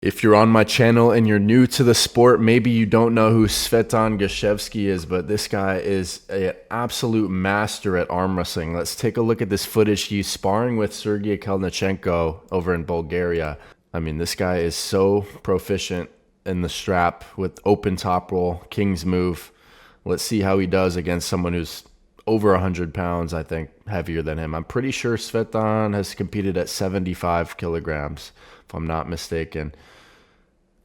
If you're on my channel and you're new to the sport, maybe you don't know who Sveton Gashevsky is, but this guy is an absolute master at arm wrestling. Let's take a look at this footage. He's sparring with Sergey over in Bulgaria. I mean, this guy is so proficient in the strap with open top roll, king's move. Let's see how he does against someone who's over 100 pounds, I think, heavier than him. I'm pretty sure Sveton has competed at 75 kilograms, if I'm not mistaken.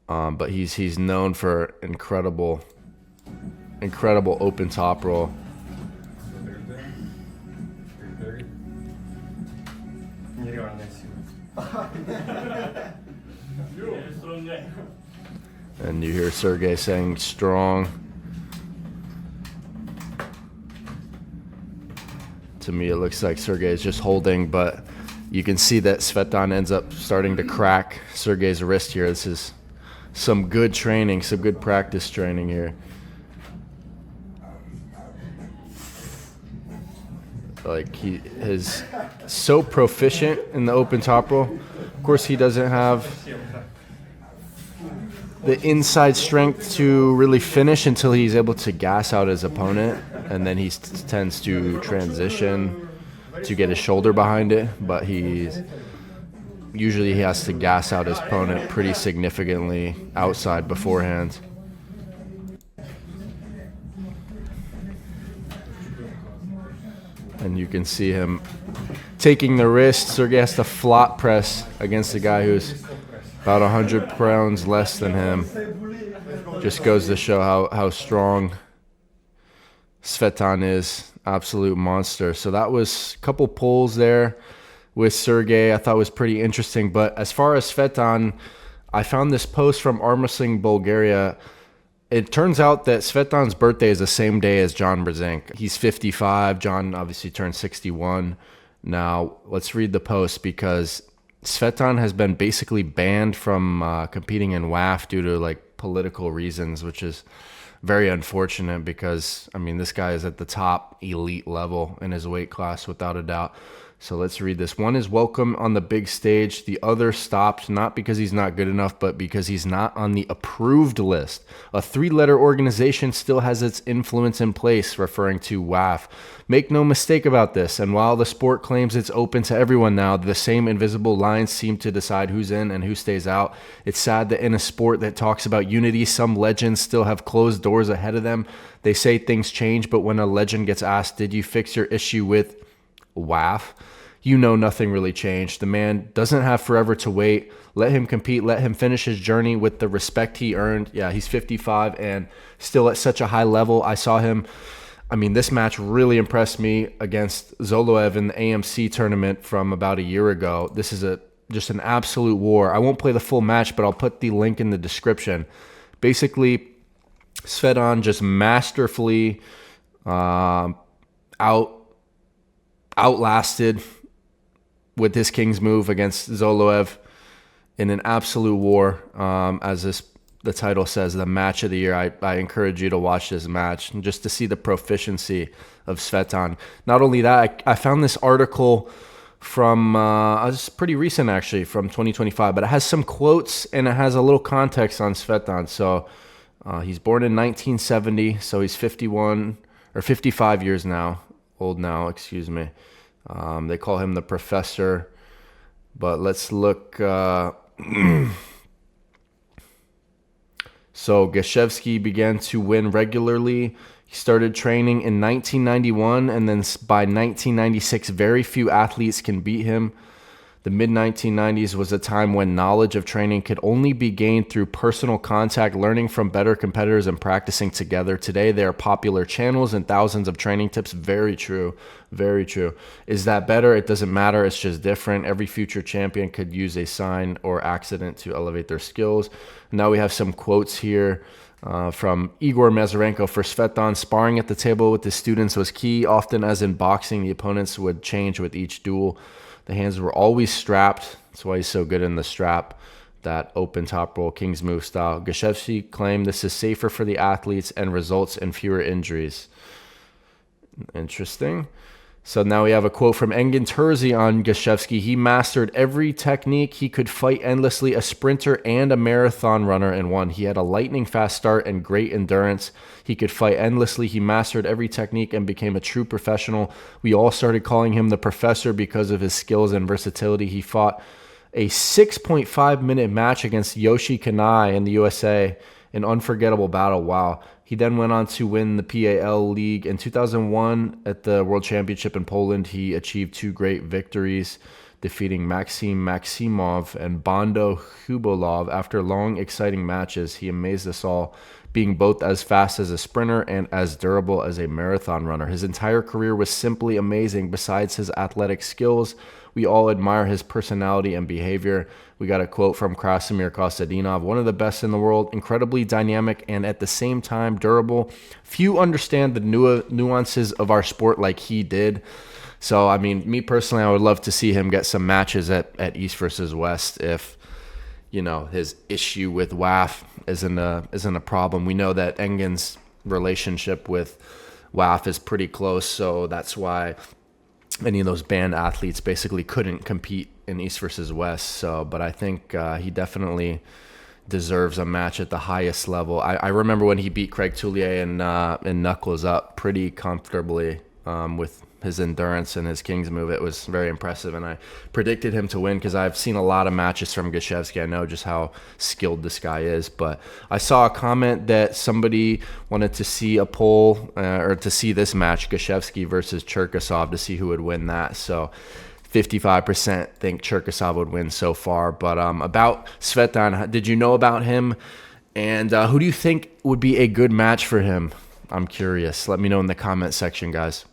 But he's known for incredible open top roll. And you hear Sergey saying strong. To me, it looks like Sergey is just holding, but you can see that Sveton ends up starting to crack Sergey's wrist here. This is some good training, some good practice training here. Like, he is so proficient in the open top roll. Of course, he doesn't have the inside strength to really finish until he's able to gas out his opponent, and then he tends to transition to get his shoulder behind it, but usually he has to gas out his opponent pretty significantly outside beforehand. And you can see him taking the wrist. Sergey has to flop press against a guy who's about 100 pounds less than him. Just goes to show how strong Sveton is. Absolute monster. So that was a couple pulls there with Sergey. I thought was pretty interesting. But as far as Sveton, I found this post from Arm Wrestling Bulgaria. It turns out that Sveton's birthday is the same day as John Brzenk. He's 55. John obviously turned 61. Now, let's read the post, because Sveton has been basically banned from competing in WAF due to like political reasons, which is very unfortunate, because I mean, this guy is at the top elite level in his weight class without a doubt. So let's read this. One is welcome on the big stage. The other stopped, not because he's not good enough, but because he's not on the approved list. A 3-letter organization still has its influence in place, referring to WAF. Make no mistake about this, and while the sport claims it's open to everyone now, the same invisible lines seem to decide who's in and who stays out. It's sad that in a sport that talks about unity, some legends still have closed doors ahead of them. They say things change, but when a legend gets asked, did you fix your issue with WAF? You know nothing really changed. The man doesn't have forever to wait. Let him compete. Let him finish his journey with the respect he earned. Yeah, he's 55 and still at such a high level. I saw him. I mean, this match really impressed me against Zoloev in the AMC tournament from about a year ago. This is just an absolute war. I won't play the full match, but I'll put the link in the description. Basically, Sveton just masterfully outlasted with his king's move against Zoloev in an absolute war. As the title says, the match of the year. I encourage you to watch this match and just to see the proficiency of Sveton. Not only that, I found this article from, it's pretty recent actually, from 2025, but it has some quotes and it has a little context on Sveton. So he's born in 1970, so he's 55 years now. Old now, excuse me. They call him the professor, but let's look. So Gashevsky began to win regularly. He started training in 1991, and then by 1996, very few athletes can beat him. The mid-1990s was a time when knowledge of training could only be gained through personal contact, learning from better competitors and practicing together. Today, there are popular channels and thousands of training tips. Very true. Very true. Is that better? It doesn't matter. It's just different. Every future champion could use a sign or accident to elevate their skills. Now we have some quotes here from Igor Mazarenko. For Sveton, sparring at the table with his students was key. Often, as in boxing, the opponents would change with each duel. The hands were always strapped. That's why he's so good in the strap, that open top roll, king's move style. Gashevsky claimed this is safer for the athletes and results in fewer injuries. Interesting. So now we have a quote from Engin Terzi on Gashevsky. He mastered every technique. He could fight endlessly, a sprinter and a marathon runner in one. He had a lightning fast start and great endurance. He could fight endlessly. He mastered every technique and became a true professional. We all started calling him the professor because of his skills and versatility. He fought a 6.5-minute match against Yoshi Kanai in the USA. An unforgettable battle. Wow. He then went on to win the PAL League. In 2001, at the World Championship in Poland, he achieved 2 great victories, defeating Maxim Maximov and Bondo Hubolov. After long, exciting matches, he amazed us all, being both as fast as a sprinter and as durable as a marathon runner. His entire career was simply amazing. Besides his athletic skills, we all admire his personality and behavior. We got a quote from Krasimir Kostadinov, one of the best in the world, incredibly dynamic and at the same time durable. Few understand the nuances of our sport like he did. So, I mean, me personally, I would love to see him get some matches at East versus West if, you know, his issue with WAF isn't a problem. We know that Engin's relationship with WAF is pretty close, so that's why any of those banned athletes basically couldn't compete in East versus West. So, but I think he definitely deserves a match at the highest level. I remember when he beat Craig Tullier in Knuckles Up pretty comfortably with his endurance and his King's move. It was very impressive, and I predicted him to win because I've seen a lot of matches from Gashevsky. I know just how skilled this guy is, but I saw a comment that somebody wanted to see a poll or to see this match, Gashevsky versus Cherkasov, to see who would win that. So 55% think Cherkasov would win so far. But about Sveton, did you know about him? And who do you think would be a good match for him? I'm curious. Let me know in the comment section, guys.